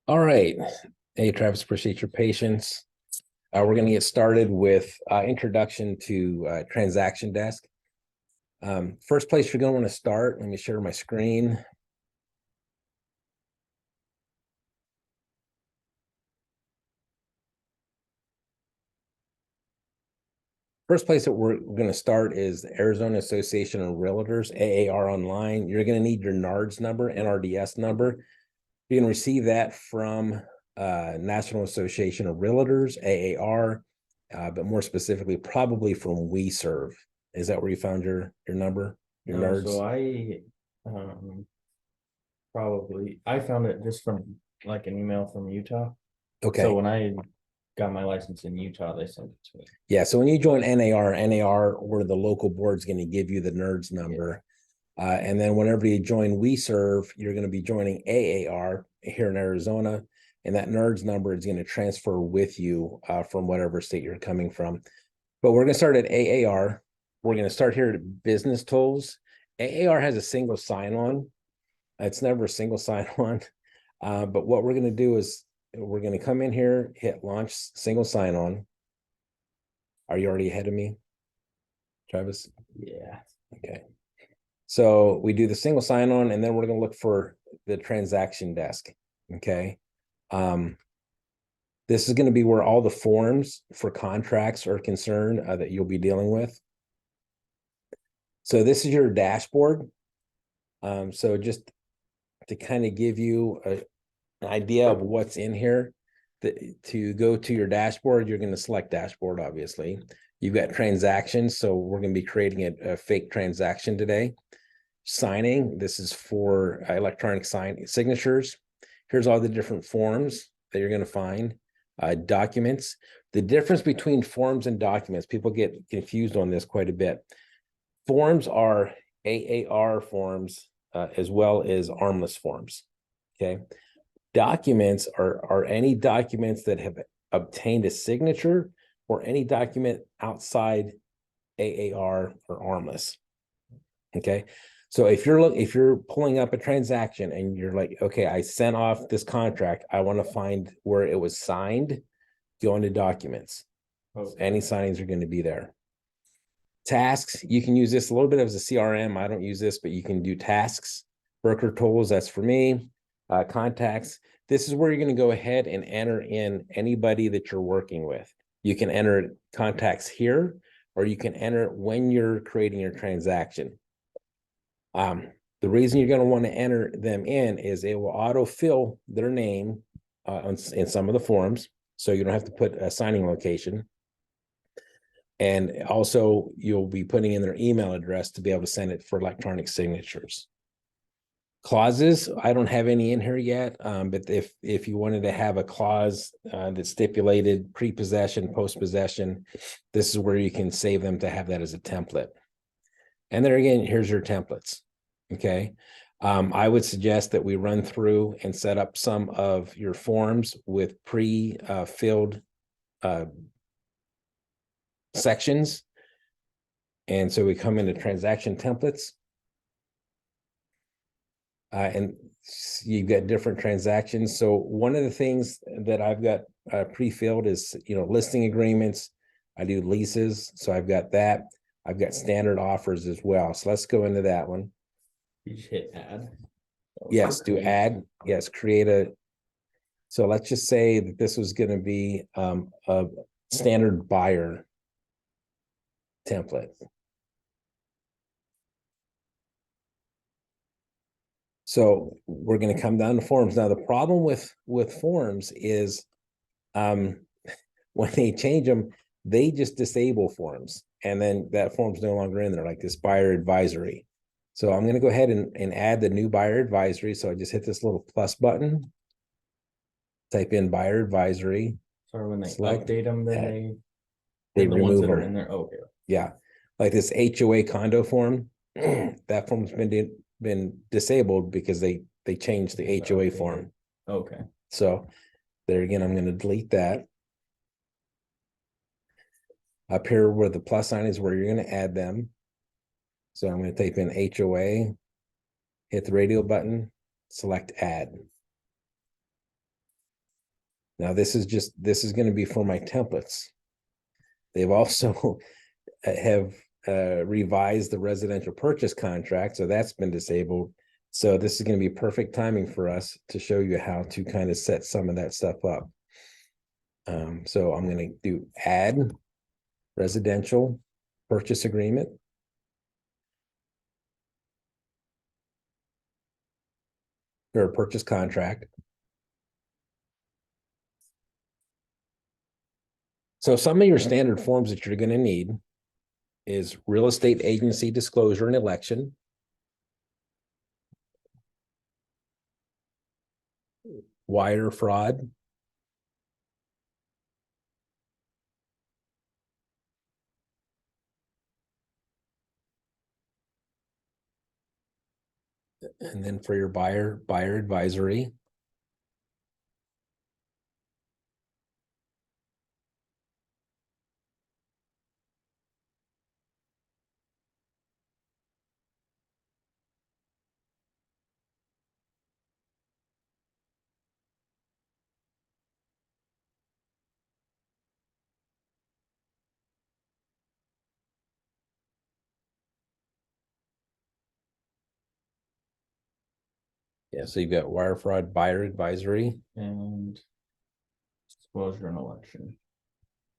All right. Hey, Travis, appreciate your patience. We're going to get started with introduction to transaction desk. First place you're going to want to start, let me share my screen. First place that we're going to start is the Arizona Association of Realtors, AAR Online. You're going to need your NARDS number, NRDS number. You can receive that from National Association of Realtors, AAR, but more specifically, probably from WeServe. Is that where you found your number, your No, NARDS? so um I found it just from like an email from Utah. So Okay. when I got my license in Utah, they sent it to me. Yeah. So when you join NAR, or the local board's going to give you the NERDS Yeah. number. And then whenever you join WeServe, you're going to be joining AAR here in Arizona. And that NERDS number is going to transfer with you from whatever state you're coming from. But we're going to start at AAR. We're going to start here at business tools. AAR has a single sign-on. It's never a single sign-on. But what we're going to do is we're going to come in here, hit launch single sign-on. Are you already ahead of me, Travis? Yeah. Okay. So we do the single sign-on, and then we're going to look for the transaction desk. Okay. This is going to be where all the forms for contracts are concerned that you'll be dealing with. So this is your dashboard. So just to kind of give you an idea of what's in here, to go to your dashboard, you're going to select dashboard, obviously. You've got transactions, so we're going to be creating a fake transaction today. Signing, this is for electronic signatures. Here's all the different forms that you're going to find. Documents. The difference between forms and documents, people get confused on this quite a bit. Forms are AAR forms as well as armless forms. Okay. Documents are any documents that have obtained a signature or any document outside AAR or armless. Okay. So if you're pulling up a transaction and you're like, okay, I sent off this contract, I want to find where it was signed, go into documents. Okay. Any signings are going to be there. Tasks, you can use this a little bit as a CRM. I don't use this, but you can do tasks. Broker tools, that's for me. Contacts, this is where you're going to go ahead and enter in anybody that you're working with. You can enter contacts here, or you can enter it when you're creating your transaction. The reason you're going to want to enter them in is it will autofill their name in some of the forms, so you don't have to put a signing location. And also, you'll be putting in their email address to be able to send it for electronic signatures. Clauses, I don't have any in here yet, but if you wanted to have a clause that stipulated pre-possession, post-possession, this is where you can save them to have that as a template. And there again, here's your templates. Okay. I would suggest that we run through and set up some of your forms with pre-filled sections. And so we come into transaction templates. And you've got different transactions. So one of the things that I've got pre-filled is, listing agreements. I do leases. So I've got that. I've got standard offers as well. So let's go into that one. You just hit add. Yes, do add. Yes, create a. So let's just say that this was going to be a standard buyer template. So we're going to come down to forms. Now, the problem with forms is when they change them, they just disable forms. And then that form's no longer in there, like this buyer advisory. So I'm going to go ahead and add the new buyer advisory. So I just hit this little plus button, type in buyer advisory. So when they select, update them, then add. they They the ones remove that are them. in there. Okay. Yeah. Like this HOA condo form, that form's been disabled because they changed the HOA form. Okay. So there again, I'm going to delete that. Up here where the plus sign is where you're going to add them. So I'm going to type in HOA, hit the radio button, select add. Now, this is going to be for my templates. They've also have revised the residential purchase contract, so that's been disabled. So this is going to be perfect timing for us to show you how to kind of set some of that stuff up. So I'm going to do add residential purchase agreement. Or purchase contract. So some of your standard forms that you're going to need is real estate agency disclosure and election, wire fraud, and then for your buyer advisory. Yeah, so you've got wire fraud, buyer advisory. And disclosure and election.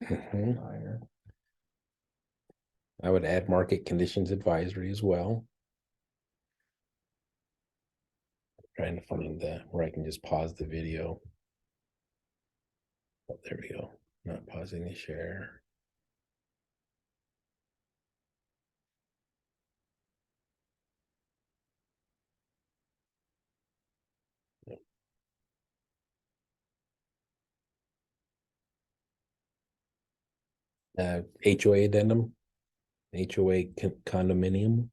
Mhm. Buyer. I would add market conditions advisory as well. Trying to find where I can just pause the video. Oh, there we go. Not pausing the share. HOA addendum, HOA condominium.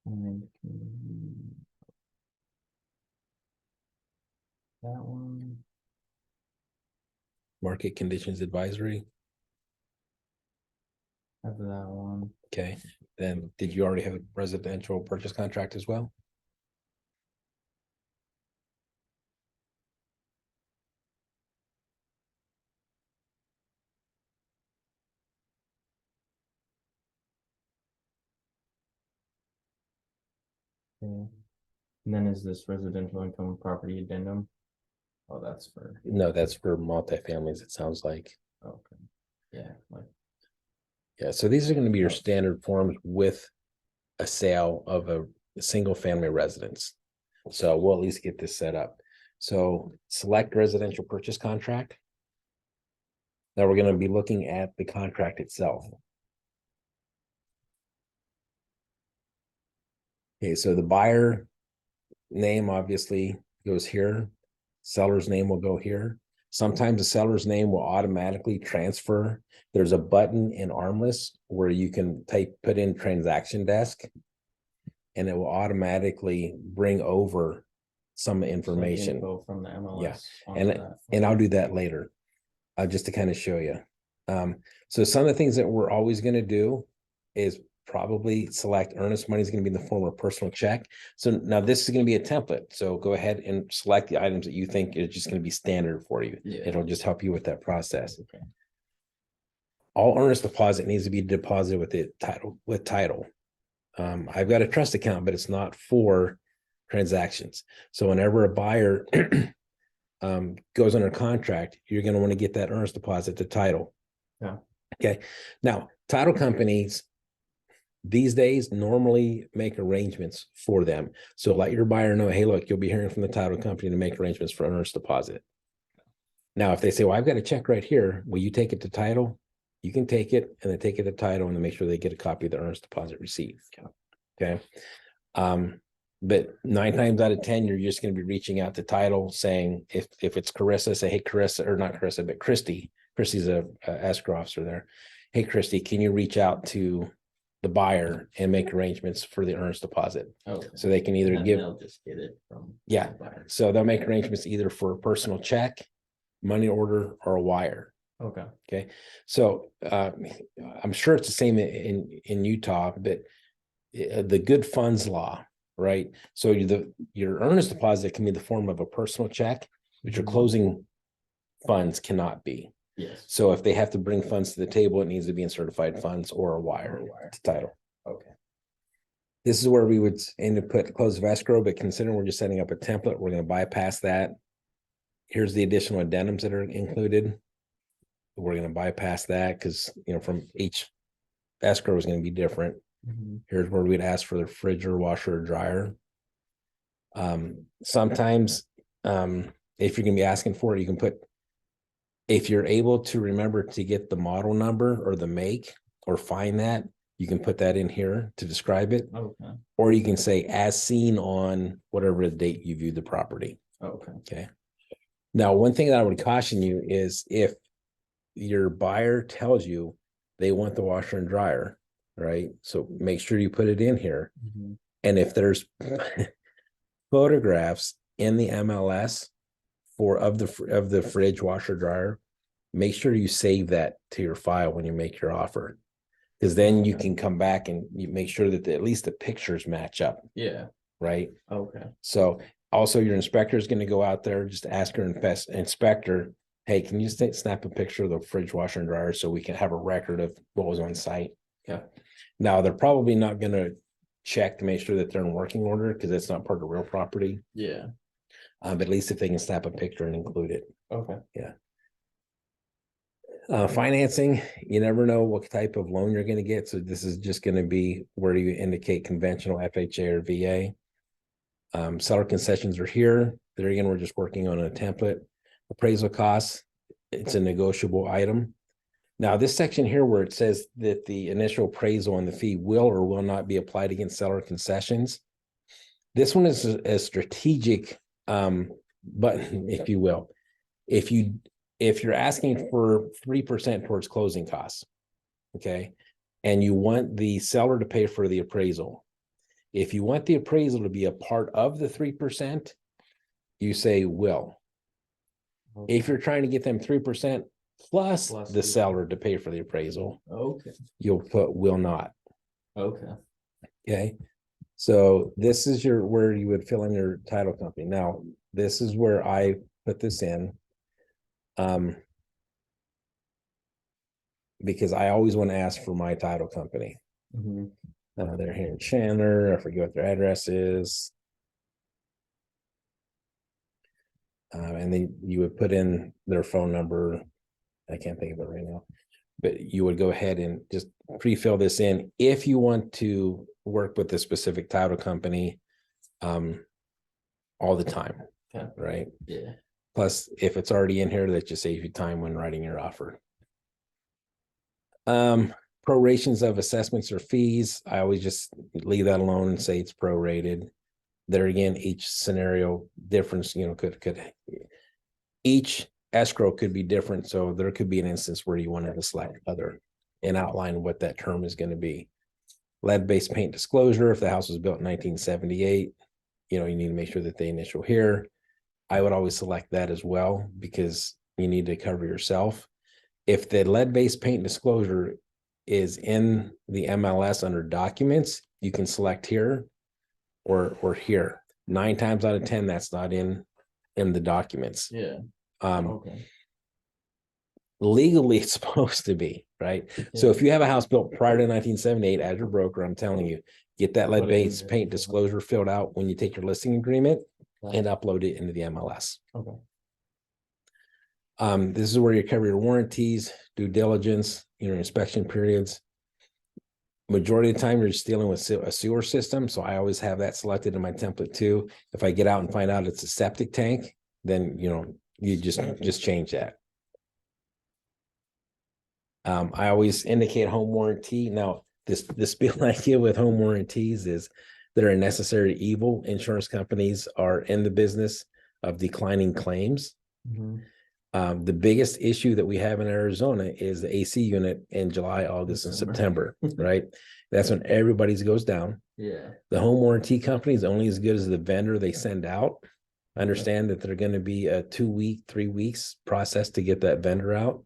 And that one. Market conditions advisory. Have that one. Okay. Then did you already have a residential purchase contract as well? Okay. And then is this residential income property addendum? Oh, that's for, No, that's for multifamilies, it sounds like. okay. Yeah, like, Yeah, so these are going to be your standard forms with a sale of a single family residence. So we'll at least get this set up. So select residential purchase contract. Now we're going to be looking at the contract itself. Okay, so the buyer name obviously goes here. Seller's name will go here. Sometimes the seller's name will automatically transfer. There's a button in Armless where you can put in transaction desk, and it will automatically bring over some information. info from the MLS. Yeah, onto and that. I'll do that later, just to kind of show you. So some of the things that we're always going to do is probably select earnest money is going to be in the form of personal check. So now this is going to be a template. So go ahead and select the items that you think is just going to be standard for you. Yeah. It'll just help you with that process. Okay. All earnest deposit needs to be deposited with title. I've got a trust account, but it's not for transactions. So whenever a buyer goes under contract, you're going to want to get that earnest deposit to title. Yeah. Okay. Now, title companies these days normally make arrangements for them. So let your buyer know, hey, look, you'll be hearing from the title company to make arrangements for earnest deposit. Now, if they say, well, I've got a check right here, will you take it to title? You can take it and then take it to title and then make sure they get a copy of the earnest deposit receipt. Okay. But 9 times out of 10, you're just going to be reaching out to title saying, if it's Carissa, say, hey, Carissa, or not Carissa, but Christy's a escrow officer there. Hey, Christy, can you reach out to the buyer and make arrangements for the earnest deposit? Okay. So they can either give, they'll just get it from. yeah. the buyer. So they'll make arrangements either for a personal check, money order, or a wire. Okay. Okay. So I'm sure it's the same in Utah, but the good funds law right? So your earnest deposit can be the form of a personal check, but your closing funds cannot be. Yes. So if they have to bring funds to the table, it needs to be in certified funds or a wire to title. Okay. This is where we would aim to put close of escrow, but considering we're just setting up a template, we're going to bypass that. Here's the additional addendums that are included. We're going to bypass that because, from each escrow is going to be different. Here's where we'd ask for the fridge or washer or dryer. Sometimes, if you're going to be asking for it, you can put, if you're able to remember to get the model number or the make or find that, you can put that in here to describe it. Okay. Or you can say as seen on whatever the date you viewed the property. Okay. Okay. Now, one thing that I would caution you is if your buyer tells you they want the washer and dryer, right? So make sure you put it in here. And if there's photographs in the MLS of the fridge, washer, dryer, make sure you save that to your file when you make your offer, because then you can come back and you make sure that at least the pictures match up. Yeah. Right. Okay. So also your inspector is going to go out there, just ask your inspector, hey, can you snap a picture of the fridge, washer, and dryer so we can have a record of what was on site? Yeah. Now they're probably not going to check to make sure that they're in working order because that's not part of the real property. Yeah. But at least if they can snap a picture and include it. Okay. Yeah. Financing, you never know what type of loan you're going to get. So this is just going to be where you indicate conventional FHA or VA. Seller concessions are here. There again, we're just working on a template. Appraisal costs, it's a negotiable item. Now, this section here where it says that the initial appraisal and the fee will or will not be applied against seller concessions. This one is a strategic button, if you will. If you're asking for 3% towards closing costs, okay, and you want the seller to pay for the appraisal, if you want the appraisal to be a part of the 3%, you say will. Okay. If you're trying to get them 3% plus the 3%. seller to pay for the appraisal, Okay. you'll put will not. Okay. Okay. So this is where you would fill in your title company. Now, this is where I put this in. Because I always want to ask for my title company. They're here in Chandler. I forget what their address is. And then you would put in their phone number. I can't think of it right now, but you would go ahead and just pre-fill this in if you want to work with a specific title company all the time. Okay. Right? Yeah. Plus, if it's already in here, that just saves you time when writing your offer. Prorations of assessments or fees, I always just leave that alone and say it's prorated. There again, each scenario difference, could each escrow could be different. So there could be an instance where you wanted to select other and outline what that term is going to be. Lead-based paint disclosure, if the house was built in 1978, you need to make sure that they initial here. I would always select that as well because you need to cover yourself. If the lead-based paint disclosure is in the MLS under documents, you can select here or here. 9 times out of 10, that's not in the documents. Yeah. Okay. Legally, it's supposed to be, right? Yeah. So if you have a house built prior to 1978, as your broker, I'm telling you, get that lead-based paint disclosure filled out when you take your listing agreement and upload it into the MLS. Okay. This is where you cover your warranties, due diligence, your inspection periods. Majority of the time, you're just dealing with a sewer system. So I always have that selected in my template too. If I get out and find out it's a septic tank, then, you just change that. I always indicate home warranty. Now, this big idea with home warranties is they're a necessary evil. Insurance companies are in the business of declining claims. The biggest issue that we have in Arizona is the AC unit in July, August, and September, right? That's when everybody's goes down. Yeah. The home warranty company is only as good as the vendor they send out. I understand that they're going to be a 2-week, 3 weeks process to get that vendor out.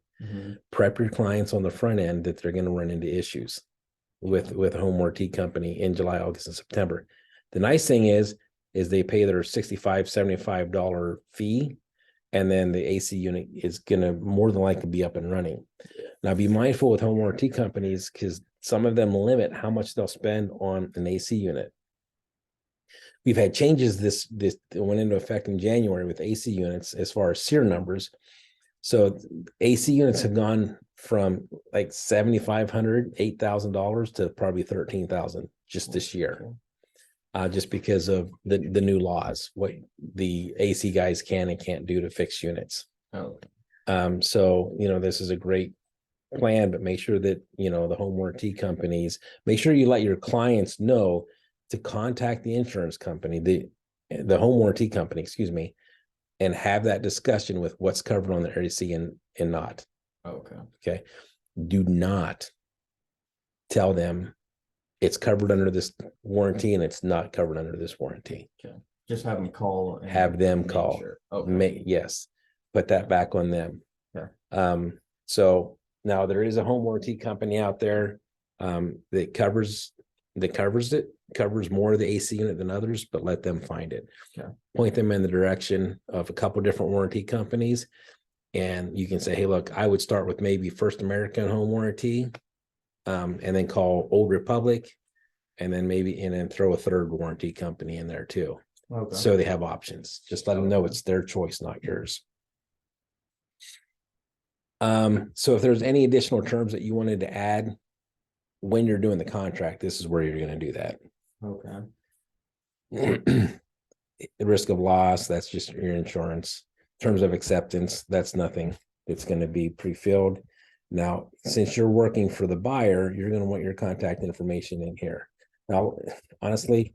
Prep your clients on the front end that they're going to run into issues with a home warranty company in July, August, and September. The nice thing is they pay their $65, $75 fee, and then the AC unit is going to more than likely be up and running. Now, be mindful with home warranty companies because some of them limit how much they'll spend on an AC unit. We've had changes this went into effect in January with AC units as far as SEER numbers. So AC units have gone from like $7,500, $8,000 to probably $13,000 just this year. Just because of the new laws, what the AC guys can and can't do to fix units. Oh, So, this is a great plan, but make sure that, the home warranty companies, make sure you let your clients know to contact the insurance company, the home warranty company, excuse me, and have that discussion with what's covered on the AC and not. okay. Okay. Do not tell them it's covered under this warranty and it's not covered under this warranty. Okay. Just have them call. And have them make call. Sure. Okay. Yes. Put that back on them. Okay. So now there is a home warranty company out there that covers more of the AC unit than others, but let them find it. Okay. Point them in the direction of a couple different warranty companies. And you can say, hey, look, I would start with maybe First American Home Warranty, and then call Old Republic, and then throw a third warranty company in there too. Okay. So they have options. Just let them know it's their choice, not yours. So if there's any additional terms that you wanted to add when you're doing the contract, this is where you're going to do that. Okay. The risk of loss, that's just your insurance. Terms of acceptance, that's nothing. It's going to be pre-filled. Now, since you're working for the buyer, you're going to want your contact information in here. Now, honestly,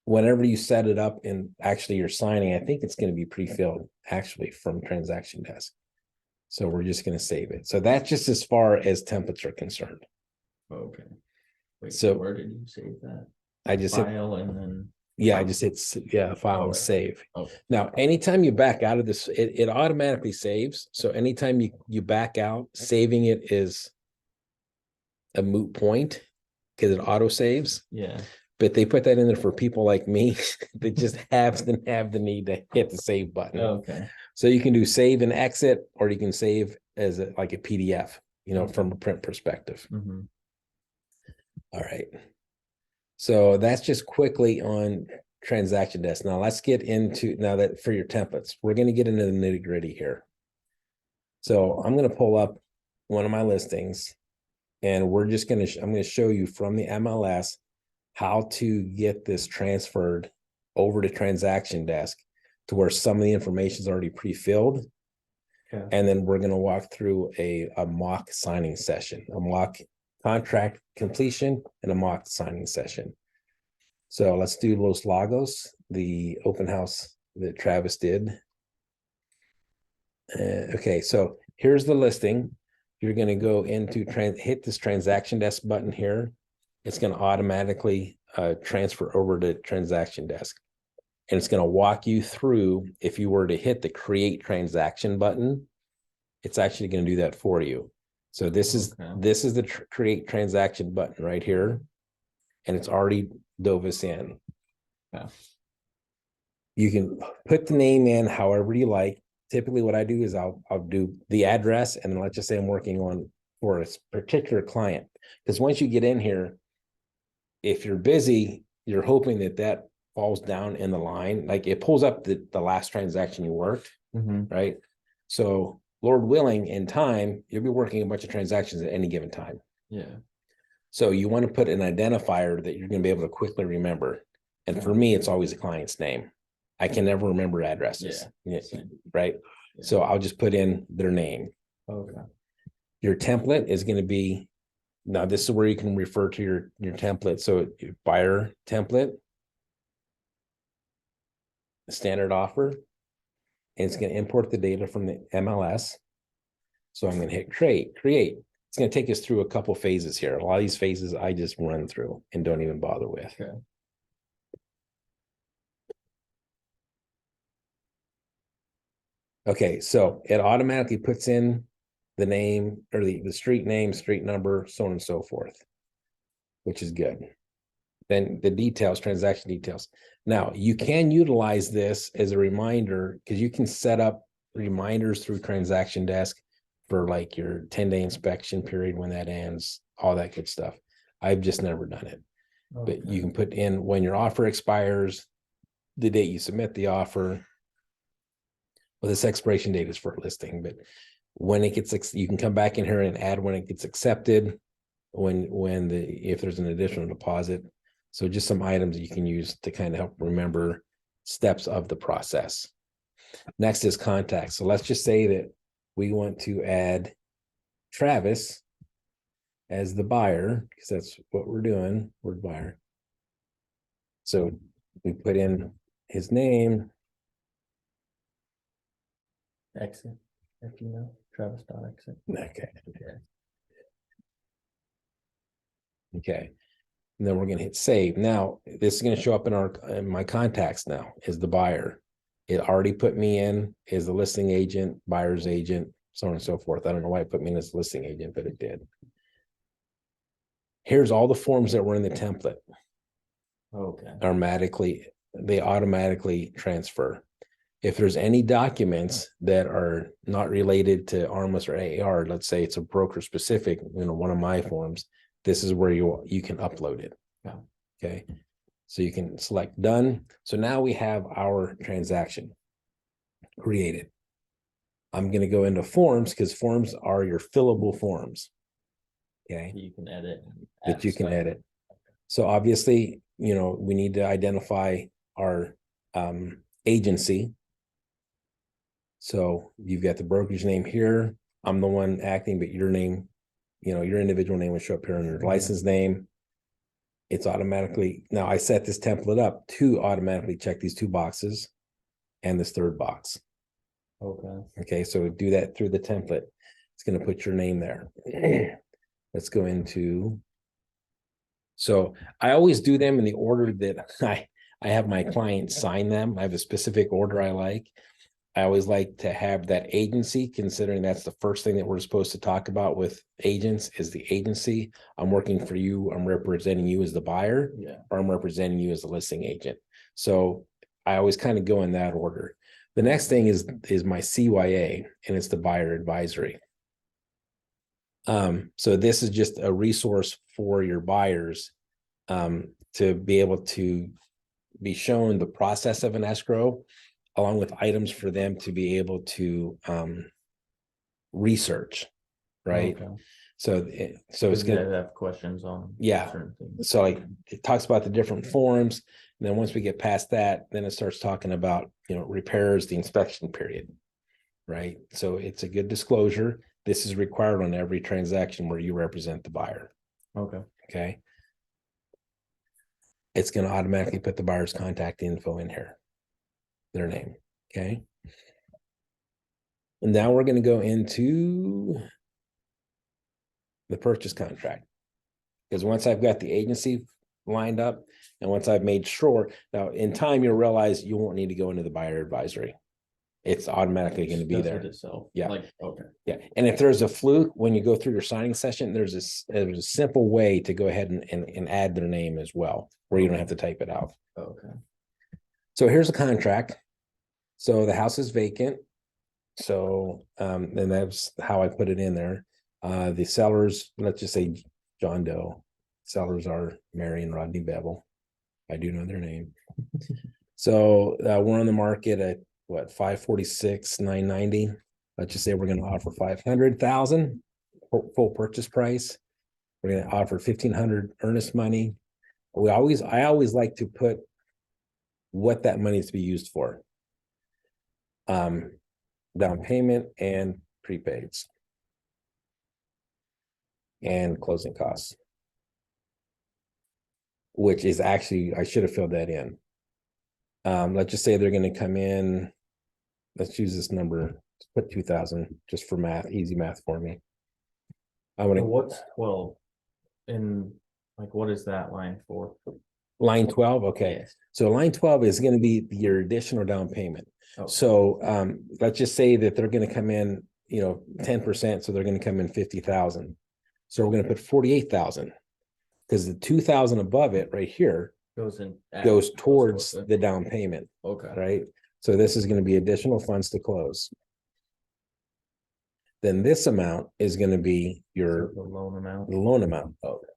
whenever you set it up and actually you're signing, I think it's going to be pre-filled actually from transaction desk. So we're just going to save it. So that's just as far as templates are concerned. Okay. Wait, So where did you save that? I just hit, File and then. yeah, I just hit file and Okay. save. Okay. Now, anytime you back out of this, it automatically saves. So anytime you back out, saving it is a moot point because it auto saves. Yeah. But they put that in there for people like me that just have the need to hit the save button. Okay. So you can do save and exit, or you can save as like a PDF, from a print perspective. Mm-hmm. All right. So that's just quickly on transaction desk. Now let's get into that for your templates. We're going to get into the nitty gritty here. So I'm going to pull up one of my listings, and I'm going to show you from the MLS how to get this transferred over to transaction desk to where some of the information is already pre-filled. Okay. And then we're going to walk through a mock signing session, a mock contract completion and a mock signing session. So let's do Los Lagos, the open house that Travis did. Okay, so here's the listing. You're going to go into hit this transaction desk button here. It's going to automatically transfer over to transaction desk. And it's going to walk you through, if you were to hit the create transaction button, it's actually going to do that for you. So this is the create transaction button right here. And it's already dove us in. Yeah. You can put the name in however you like. Typically what I do is I'll do the address, and then let's just say I'm working on for a particular client. Because once you get in here, if you're busy, you're hoping that falls down in the line. Like it pulls up the last transaction you worked, right? So Lord willing, in time, you'll be working a bunch of transactions at any given time. Yeah. So you want to put an identifier that you're going to be able to quickly remember. And for me, it's always a client's name. I can never remember addresses. Yeah. Right. Yeah. So I'll just put in their name. Okay. Your template is going to be, now this is where you can refer to your template. So your buyer template, standard offer, and it's going to import the data from the MLS. So I'm going to hit create. It's going to take us through a couple phases here. A lot of these phases I just run through and don't even bother with. Okay. Okay, so it automatically puts in the name or the street name, street number, so on and so forth, which is good. then the details, transaction details. Now you can utilize this as a reminder because you can set up reminders through transaction desk for like your 10-day inspection period when that ends, all that good stuff. I've just never done it. But you can put in when your offer expires, the date you submit the offer. Well, this expiration date is for a listing, but when it gets, you can come back in here and add when it gets accepted, if there's an additional deposit. So just some items that you can use to kind of help remember steps of the process. Next is contacts. So let's just say that we want to add Travis as the buyer, because that's what we're doing. We're the buyer. So we put in his name. Exit. If you know, Travis.exit. Okay. And then we're going to hit save. Now, this is going to show up in my contacts now as the buyer. It already put me in as the listing agent, buyer's agent, so on and so forth. I don't know why it put me in as the listing agent, but it did. Here's all the forms that were in the template. Okay. They automatically transfer. If there's any documents that are not related to ARMLS or AAR, let's say it's a broker specific, one of my forms, this is where you can upload it. Yeah. Okay. So you can select done. So now we have our transaction created. I'm going to go into forms because forms are your fillable forms. Okay. You can edit. That you can edit. So obviously, we need to identify our agency. So you've got the brokerage name here. I'm the one acting, but your name, your individual name will show up here on your license name. It's automatically, now I set this template up to automatically check these 2 boxes and this 3rd box. Okay, so do that through the template. It's going to put your name there. Let's go into, so I always do them in the order that I have my clients sign them. I have a specific order I like. I always like to have that agency, considering that's the first thing that we're supposed to talk about with agents is the agency. I'm working for you. I'm representing you as the buyer, or I'm representing you as the listing agent. So I always kind of go in that order. The next thing is my CYA, and it's the buyer advisory. So this is just a resource for your buyers to be able to be shown the process of an escrow, along with items for them to be able to research, right? Okay. So it's They gonna have questions on certain things. So like it talks about the different forms, and then once we get past that, then it starts talking about repairs, the inspection period, right? So it's a good disclosure. This is required on every transaction where you represent the buyer. Okay. It's going to automatically put the buyer's contact info in here, their name. Okay. And now we're going to go into the purchase contract, because once I've got the agency lined up and once I've made sure, now in time, you'll realize you won't need to go into the buyer advisory. It's automatically going to be there. Yeah. Yeah. And if there's a fluke when you go through your signing session, there's a simple way to go ahead and add their name as well, where you don't have to type it out. So here's a contract. So the house is vacant. So and that's how I put it in there. The sellers, let's just say John Doe. Sellers are Mary and Rodney Bevel. I do know their name. So we're on the market at what, 546,990. Let's just say we're going to offer 500,000 full purchase price. We're going to offer 1,500 earnest money. I always like to put what that money is to be used for. Down payment and prepaids and closing costs, which is actually, I should have filled that in. Let's just say they're going to come in. Let's use this number. Put 2,000 just for math, easy math for me. I want to. What's 12 in, like, what is that line for? Line 12. Okay. Yes. So line 12 is going to be your additional down payment. So let's just say that they're going to come in, 10%. So they're going to come in 50,000. So we're going to put 48,000. because the 2,000 above it right here Goes in. goes towards the down payment, Okay. right? So this is going to be additional funds to close. Then this amount is going to be your The loan amount. loan amount. Okay.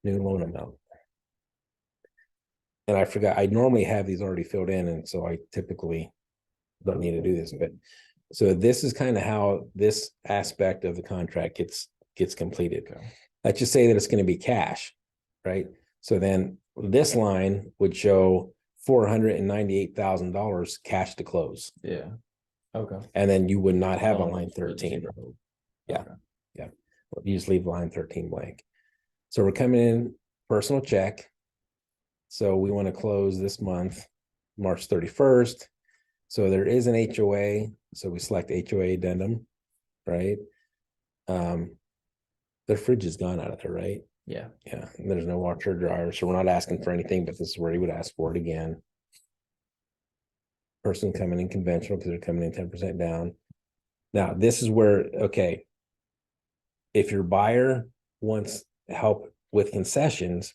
New loan amount. And I forgot, I normally have these already filled in, and so I typically don't need to do this, but so this is kind of how this aspect of the contract gets completed. Okay. Let's just say that it's going to be cash, right? So then this line would show $498,000 cash to close. Yeah. Okay. And then you would not have a Oh, line it's 13. zero. Yeah. Okay. Yeah. You just leave line 13 blank. So we're coming in personal check. So we want to close this month, March 31st. So there is an HOA. So we select HOA addendum, right? Their fridge is gone out of there, right? Yeah. Yeah. And there's no washer or dryer. So we're not asking for anything, but this is where you would ask for it again. Person coming in conventional because they're coming in 10% down. Now, this is where, okay, if your buyer wants help with concessions,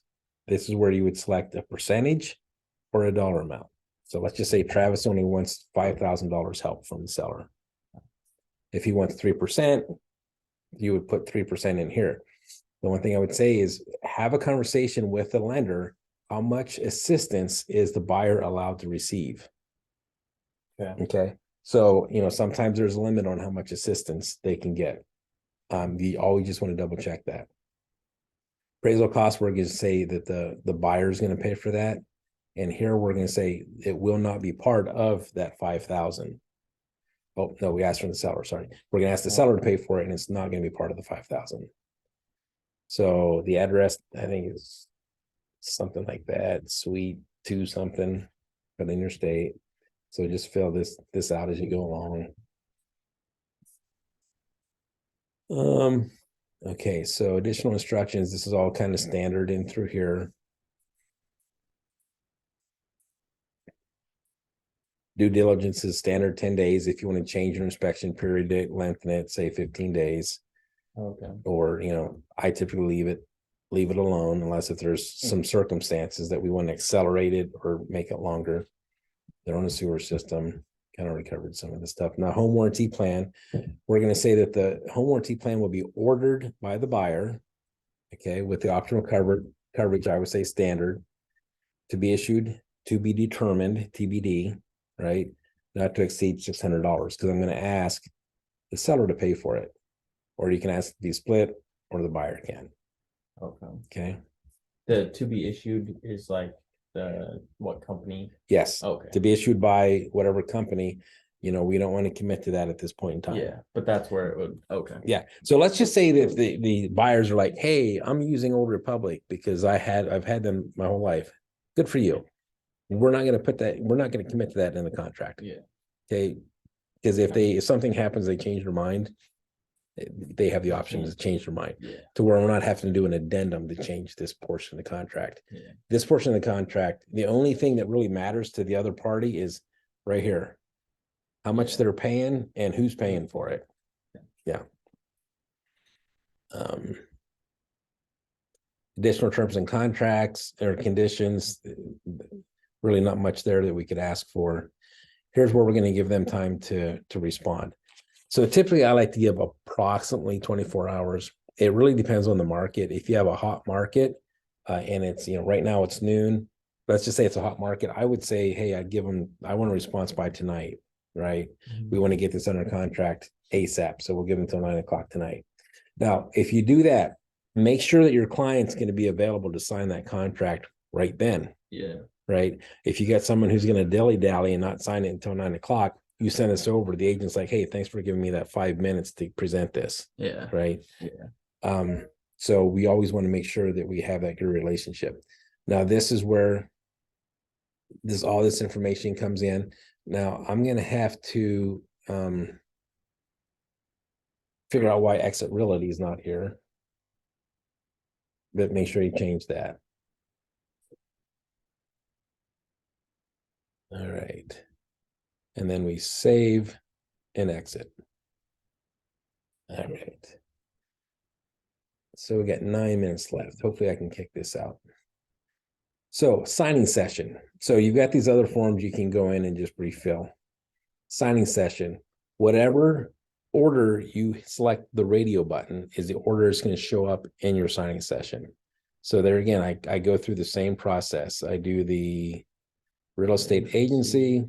this is where you would select a percentage or a dollar amount. So let's just say Travis only wants $5,000 help from the seller. If he wants 3%, you would put 3% in here. The one thing I would say is have a conversation with the lender. How much assistance is the buyer allowed to receive? Yeah. Okay. So, sometimes there's a limit on how much assistance they can get. You always just want to double check that. Appraisal costs, we're going to say that the buyer is going to pay for that. And here we're going to say it will not be part of that 5,000. Oh, no, we asked from the seller. Sorry. We're going to ask the seller to pay for it, and it's not going to be part of the 5,000. So the address, I think, is something like that, suite 2 something, but interstate. So just fill this out as you go along. Okay, so additional instructions. This is all kind of standard in through here. Due diligence is standard 10 days. If you want to change your inspection period, lengthen it, say 15 days. Okay. Or, I typically leave it alone unless if there's some circumstances that we want to accelerate it or make it longer. They're on a sewer system. Kind of already covered some of this stuff. Now, home warranty plan, we're going to say that the home warranty plan will be ordered by the buyer, okay, with the optional coverage, I would say standard, to be issued, to be determined, TBD, right? Not to exceed $600, because I'm going to ask the seller to pay for it, or you can ask to be split, or the buyer can. Okay. Okay. The to be issued is like what company? Yes. Okay. To be issued by whatever company. We don't want to commit to that at this point in time. Yeah, but that's where it would. Okay. Yeah. So let's just say that the buyers are like, hey, I'm using Old Republic because I've had them my whole life. Good for you. We're not going to put that, we're not going to commit to that in the contract. Yeah. Okay. Because if something happens, they change their mind, they have the option to change their mind. Yeah. To where we're not having to do an addendum to change this portion of the contract. Yeah. This portion of the contract, the only thing that really matters to the other party is right here. How much they're paying and who's paying for it. Yeah. Additional terms and contracts or conditions, really not much there that we could ask for. Here's where we're going to give them time to respond. So typically I like to give approximately 24 hours. It really depends on the market. If you have a hot market and it's, right now it's noon, let's just say it's a hot market. I would say, hey, I want a response by tonight, right? We want to get this under contract ASAP. So we'll give them until 9 o'clock tonight. Now, if you do that, make sure that your client's going to be available to sign that contract right then. Yeah. Right. If you got someone who's going to dilly-dally and not sign it until 9 o'clock, you send this over. The agent's like, hey, thanks for giving me that 5 minutes to present this. Yeah. Right. Yeah. So we always want to make sure that we have that good relationship. Now, this is where all this information comes in. Now, I'm going to have to figure out why Exit Realty is not here. But make sure you change that. All right. And then we save and exit. All right. So we got 9 minutes left. Hopefully I can kick this out. So signing session. So you've got these other forms you can go in and just refill. Signing session. Whatever order you select the radio button is the order is going to show up in your signing session. So there again, I go through the same process. I do the real estate agency,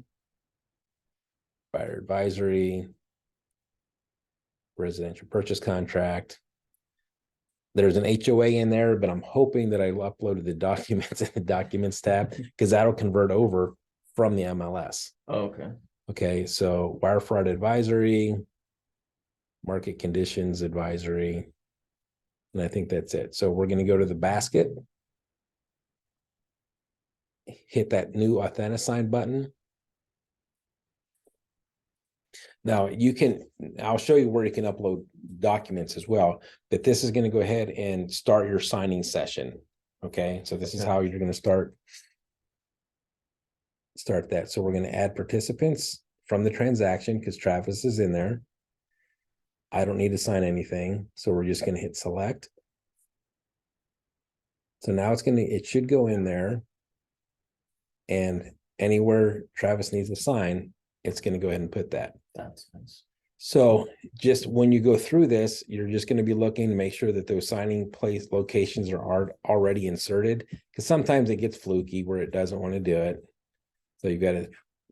buyer advisory, residential purchase contract. There's an HOA in there, but I'm hoping that I uploaded the documents in the documents tab because that'll convert over from the MLS. Oh, okay. Okay, so wire fraud advisory, market conditions advisory, and I think that's it. So we're going to go to the basket, hit that new Authentisign button. Now I'll show you where you can upload documents as well, but this is going to go ahead and start your signing session. Okay, so this is how you're going to start that. So we're going to add participants from the transaction because Travis is in there. I don't need to sign anything. So we're just going to hit select. So now it should go in there, and anywhere Travis needs to sign, it's going to go ahead and put that. That's nice. So just when you go through this, you're just going to be looking to make sure that those signing place locations are already inserted, because sometimes it gets fluky where it doesn't want to do it. So you've got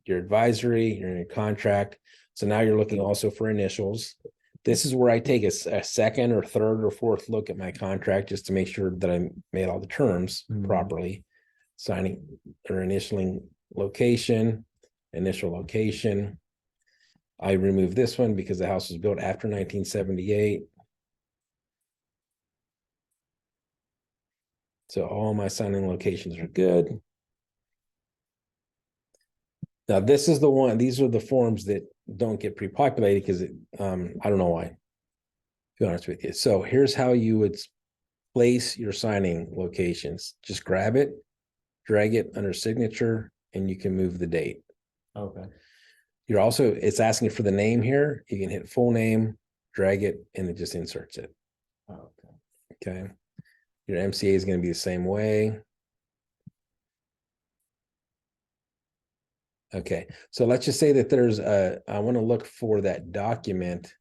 your advisory, you're in your contract. So now you're looking also for initials. This is where I take a second or third or fourth look at my contract just to make sure that I made all the terms properly. Signing or initialing location, initial location. I removed this one because the house was built after 1978. So all my signing locations are good. Now this is the one, these are the forms that don't get pre-populated because I don't know why, to be honest with you. So here's how you would place your signing locations. Just grab it, drag it under signature, and you can move the date. Okay. It's asking for the name here. You can hit full name, drag it, and it just inserts it. Okay. Okay. Your MCA is going to be the same way. Okay. So let's just say that I want to look for that document,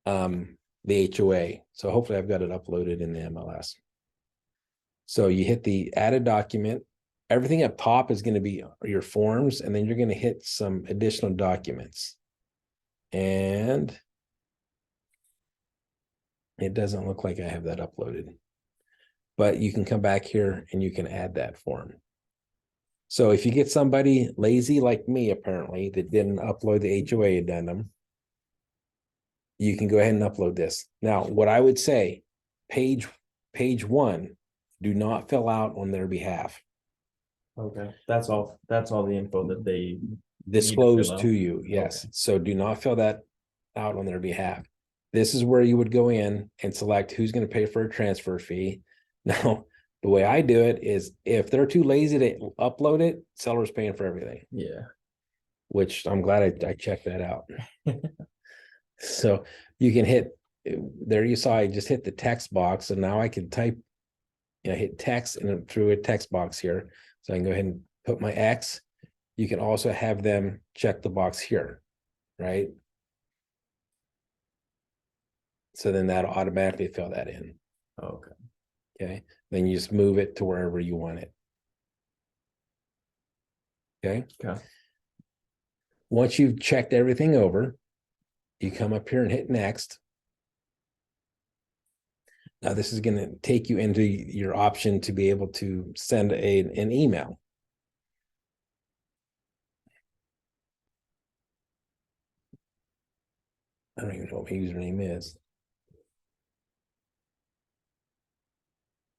the HOA. So hopefully I've got it uploaded in the MLS. So you hit the added document. Everything up top is going to be your forms, and then you're going to hit some additional documents. And it doesn't look like I have that uploaded, but you can come back here and you can add that form. So if you get somebody lazy like me, apparently, that didn't upload the HOA addendum, you can go ahead and upload this. Now, what I would say, page one, do not fill out on their behalf. Okay. That's all the info that they Disclose to you. Yes. Okay. So do not fill that out on their behalf. This is where you would go in and select who's going to pay for a transfer fee. Now, the way I do it is if they're too lazy to upload it, seller's paying for everything. Yeah. Which I'm glad I checked that out. So you can hit, there you saw I just hit the text box. So now I can type, hit text and through a text box here. So I can go ahead and put my X. You can also have them check the box here, right? So then that'll automatically fill that in. Okay. Okay. Then you just move it to wherever you want it. Okay. Okay. Once you've checked everything over, you come up here and hit next. Now this is going to take you into your option to be able to send an email. I don't even know what my username is.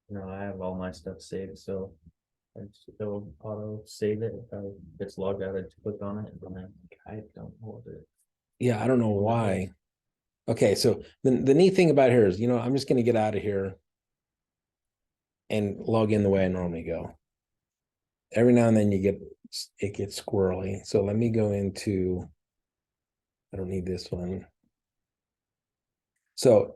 No, I have all my stuff saved, so it'll auto save it. If it's logged out, I just click on it, and then I don't know what it. Yeah, I don't know why. Okay, so the neat thing about here is, I'm just going to get out of here and log in the way I normally go. Every now and then it gets squirrely. So let me go into, I don't need this one. So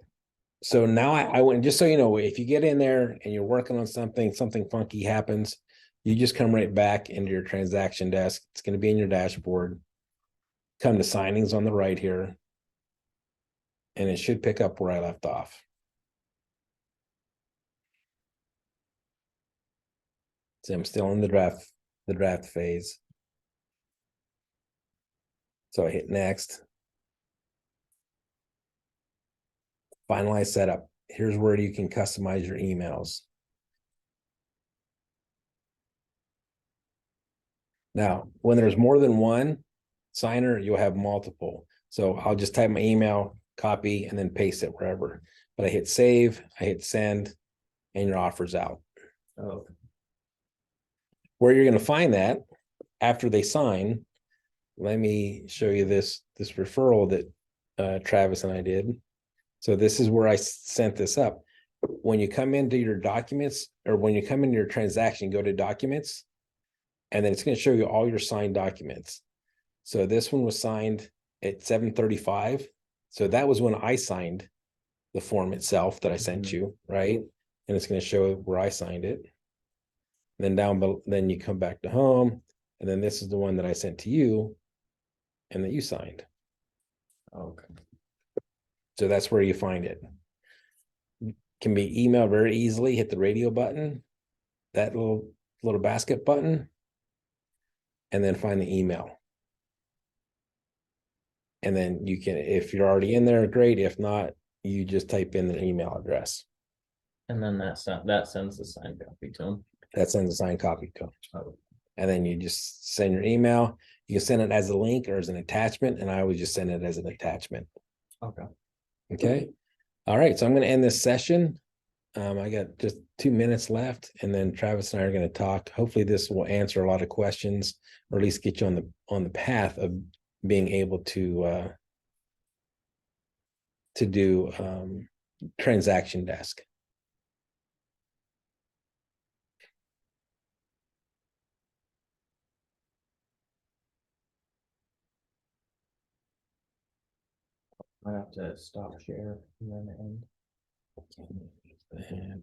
So now I went, just so you know, if you get in there and you're working on something funky happens, you just come right back into your transaction desk. It's going to be in your dashboard. Come to signings on the right here. And it should pick up where I left off. So I'm still in the draft phase. So I hit next. Finalize setup. Here's where you can customize your emails. Now, when there's more than one signer, you'll have multiple. So I'll just type my email, copy, and then paste it wherever. But I hit save, I hit send, and your offer's out. Oh, Where you're going to find that after they sign, let me show you this referral that Travis and I did. So this is where I sent this up. When you come into your documents, or when you come into your transaction, go to documents, and then it's going to show you all your signed documents. So this one was signed at 7:35. So that was when I signed the form itself that I sent you, right? And it's going to show where I signed it. And then down below, then you come back to home, and then this is the one that I sent to you and that you signed. okay. So that's where you find it. Can be emailed very easily. Hit the radio button, that little basket button, and then find the email. And then you can, if you're already in there, great. If not, you just type in the email address. And then that sends the signed copy to them. That sends a signed copy to them. Oh, And then you just send your email. You can send it as a link or as an attachment, and I always just send it as an attachment. okay. Okay. All right. So I'm going to end this session. I got just 2 minutes left, and then Travis and I are going to talk. Hopefully, this will answer a lot of questions, or at least get you on the path of being able to do transaction desk. I have to stop share and then end. And